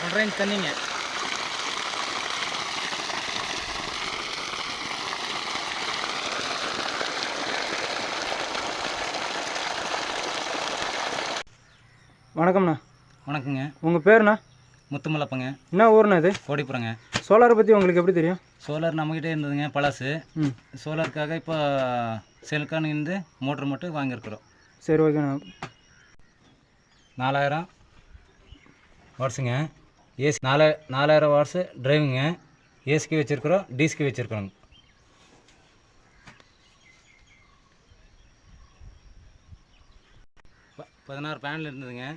1.5 inch தண்ணிங்க. வணக்கம்ண்ணா. வணக்கங்க. உங்கள் பேருண்ணா? முத்துமலப்பங்க. என்ன ஊருண்ணா இது? கோடிப்புறங்க. சோலாரை பற்றி உங்களுக்கு எப்படி தெரியும்? சோலார் நம்மக்கிட்டே இருந்ததுங்க பழசு. சோலாருக்காக இப்போ செல்கான் இருந்து மோட்ரு மட்டும் வாங்கியிருக்கிறோம். சரி, ஓகேண்ணா. 4000 வாட்ஸுங்க. AC 4000 watts டிரைவுங்க. ஏசிக்கு வச்சுருக்குறோம், டிசிக்கு வச்சுருக்குறோங்க. இப்போ 16 பேனல் இருந்ததுங்க.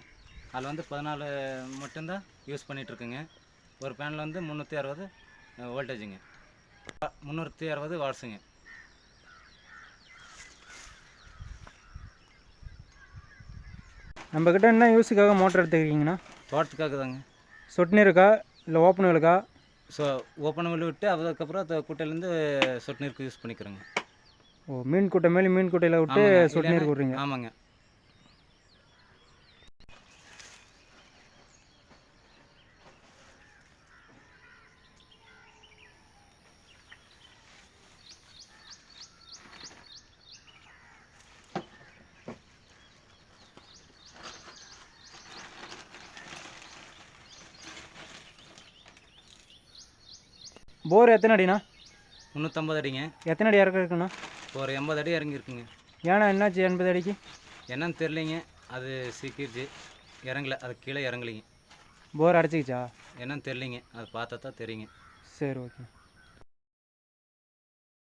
அதில் வந்து 14 மட்டும்தான் யூஸ் பண்ணிகிட்ருக்குங்க. ஒரு பேனல் வந்து 360 வோல்டேஜுங்க, 360 வாட்ஸுங்க. நம்மக்கிட்ட என்ன யூஸுக்காக மோட்டர் எடுத்துக்கிட்டீங்கண்ணா? தோட்டத்துக்காக தாங்க. சொட்டு நீருக்கா இல்லை ஓப்பன் வெலுக்கா? ஸோ ஓப்பன் வெளி விட்டு அதுக்கப்புறம் குட்டையிலேருந்து சொட்டு நீருக்கு யூஸ் பண்ணிக்கிறோங்க. ஓ, மீன் குட்டை மேலே மீன் குட்டையில் விட்டு சொட்டு நீர் விட்றீங்க? ஆமாங்க. போர் எத்தனை அடிண்ணா? 350 அடிங்க. எத்தனை அடி இறக்க இருக்குண்ணா? ஒரு 80 அடி இறங்கியிருக்குங்க. ஏன்னா என்னாச்சு 80 அடிக்கு? என்னன்னு தெரிலிங்க, அது சீக்கிரிச்சு இறங்கல, அது கீழே இறங்கலிங்க. போர் அடைச்சிக்கிச்சா? என்னன்னு தெரிலிங்க, அது பார்த்தா தான் தெரியுங்க. சரி, ஓகே.